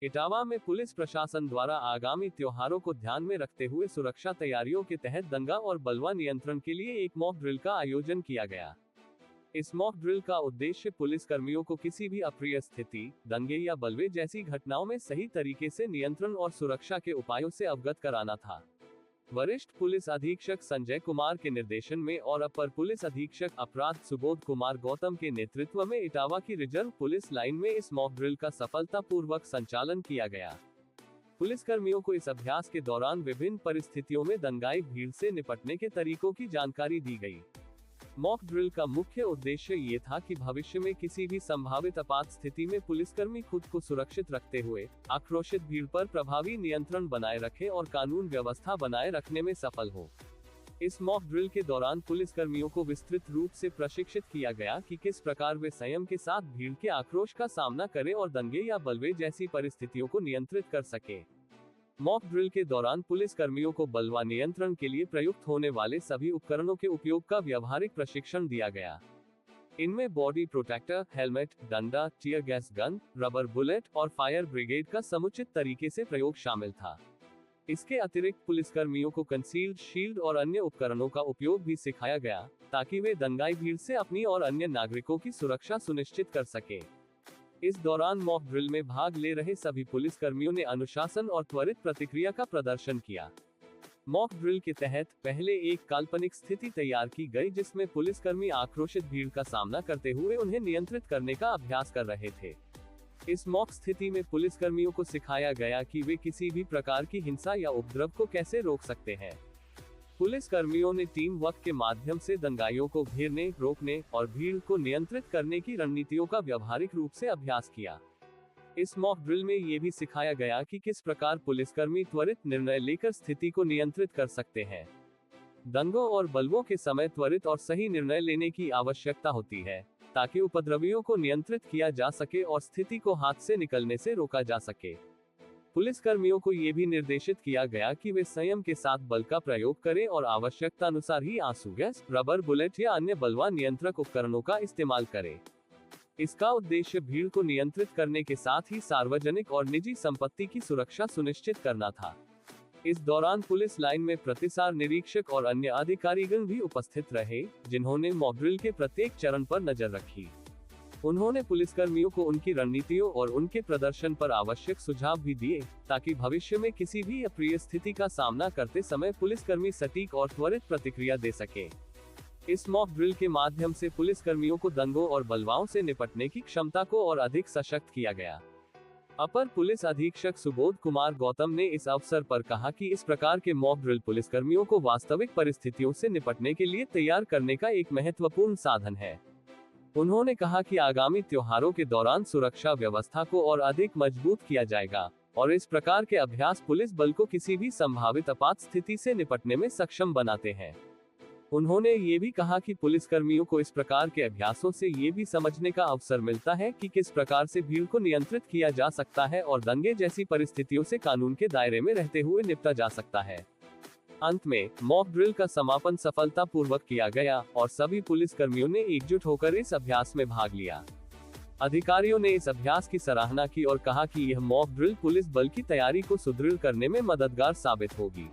इटावा में पुलिस प्रशासन द्वारा आगामी त्योहारों को ध्यान में रखते हुए सुरक्षा तैयारियों के तहत दंगा और बलवा नियंत्रण के लिए एक मॉक ड्रिल का आयोजन किया गया। इस मॉक ड्रिल का उद्देश्य पुलिस कर्मियों को किसी भी अप्रिय स्थिति, दंगे या बलवे जैसी घटनाओं में सही तरीके से नियंत्रण और सुरक्षा के उपायों से अवगत कराना था। वरिष्ठ पुलिस अधीक्षक संजय कुमार के निर्देशन में और अपर पुलिस अधीक्षक अपराध सुबोध कुमार गौतम के नेतृत्व में इटावा की रिजर्व पुलिस लाइन में इस मॉक ड्रिल का सफलतापूर्वक संचालन किया गया। पुलिसकर्मियों को इस अभ्यास के दौरान विभिन्न परिस्थितियों में दंगाई भीड़ से निपटने के तरीकों की जानकारी दी गई। मॉक ड्रिल का मुख्य उद्देश्य ये था कि भविष्य में किसी भी संभावित आपात स्थिति में पुलिसकर्मी खुद को सुरक्षित रखते हुए आक्रोशित भीड़ पर प्रभावी नियंत्रण बनाए रखे और कानून व्यवस्था बनाए रखने में सफल हो। इस मॉक ड्रिल के दौरान पुलिसकर्मियों को विस्तृत रूप से प्रशिक्षित किया गया कि किस प्रकार वे संयम के साथ भीड़ के आक्रोश का सामना करें और दंगे या बलवे जैसी परिस्थितियों को नियंत्रित कर सके। मॉक ड्रिल के दौरान पुलिस कर्मियों को बलवा नियंत्रण के लिए प्रयुक्त होने वाले सभी उपकरणों के उपयोग का व्यावहारिक प्रशिक्षण दिया गया। इनमें बॉडी प्रोटेक्टर, हेलमेट, डंडा, tear gas gun, rubber bullet और फायर ब्रिगेड का समुचित तरीके से प्रयोग शामिल था। इसके अतिरिक्त पुलिसकर्मियों को कंसील्ड शील्ड और अन्य उपकरणों का उपयोग भी सिखाया गया, ताकि वे दंगाई भीड़ से अपनी और अन्य नागरिकों की सुरक्षा सुनिश्चित कर सके। इस दौरान मॉक ड्रिल में भाग ले रहे सभी पुलिसकर्मियों ने अनुशासन और त्वरित प्रतिक्रिया का प्रदर्शन किया। मॉक ड्रिल के तहत पहले एक काल्पनिक स्थिति तैयार की गई, जिसमें पुलिसकर्मी आक्रोशित भीड़ का सामना करते हुए उन्हें नियंत्रित करने का अभ्यास कर रहे थे। इस मॉक स्थिति में पुलिसकर्मियों को सिखाया गया कि वे किसी भी प्रकार की हिंसा या उपद्रव को कैसे रोक सकते हैं। पुलिस कर्मियों ने टीम वर्क के माध्यम से दंगाइयों को घेरने, रोकने और भीड़ को नियंत्रित करने की रणनीतियों का व्यावहारिक रूप से अभ्यास किया। इस मॉक ड्रिल में ये भी सिखाया गया कि किस प्रकार पुलिसकर्मी त्वरित निर्णय लेकर स्थिति को नियंत्रित कर सकते हैं। दंगों और बलवों के समय त्वरित और सही निर्णय लेने की आवश्यकता होती है, ताकि उपद्रवियों को नियंत्रित किया जा सके और स्थिति को हाथ से निकलने से रोका जा सके। पुलिसकर्मियों को ये भी निर्देशित किया गया कि वे संयम के साथ बल का प्रयोग करें और आवश्यकता अनुसार ही आंसू गैस, रबर बुलेट या अन्य बलवा नियंत्रक उपकरणों का इस्तेमाल करें। इसका उद्देश्य भीड़ को नियंत्रित करने के साथ ही सार्वजनिक और निजी संपत्ति की सुरक्षा सुनिश्चित करना था। इस दौरान पुलिस लाइन में प्रतिसार निरीक्षक और अन्य अधिकारीगण भी उपस्थित रहे, जिन्होंने मॉक ड्रिल के प्रत्येक चरण पर नजर रखी। उन्होंने पुलिसकर्मियों को उनकी रणनीतियों और उनके प्रदर्शन पर आवश्यक सुझाव भी दिए, ताकि भविष्य में किसी भी अप्रिय स्थिति का सामना करते समय पुलिसकर्मी सटीक और त्वरित प्रतिक्रिया दे सके। इस मॉक ड्रिल के माध्यम से पुलिसकर्मियों को दंगों और बलवाओं से निपटने की क्षमता को और अधिक सशक्त किया गया। अपर पुलिस अधीक्षक सुबोध कुमार गौतम ने इस अवसर पर कहा कि इस प्रकार के मॉक ड्रिल पुलिसकर्मियों को वास्तविक परिस्थितियों से निपटने के लिए तैयार करने का एक महत्वपूर्ण साधन है। उन्होंने कहा कि आगामी त्योहारों के दौरान सुरक्षा व्यवस्था को और अधिक मजबूत किया जाएगा और इस प्रकार के अभ्यास पुलिस बल को किसी भी संभावित आपात स्थिति से निपटने में सक्षम बनाते हैं। उन्होंने ये भी कहा कि पुलिसकर्मियों को इस प्रकार के अभ्यासों से ये भी समझने का अवसर मिलता है कि किस प्रकार से भीड़ को नियंत्रित किया जा सकता है और दंगे जैसी परिस्थितियों से कानून के दायरे में रहते हुए निपटा जा सकता है। अंत में मॉक ड्रिल का समापन सफलतापूर्वक किया गया और सभी पुलिसकर्मियों ने एकजुट होकर इस अभ्यास में भाग लिया। अधिकारियों ने इस अभ्यास की सराहना की और कहा कि यह मॉक ड्रिल पुलिस बल की तैयारी को सुदृढ़ करने में मददगार साबित होगी।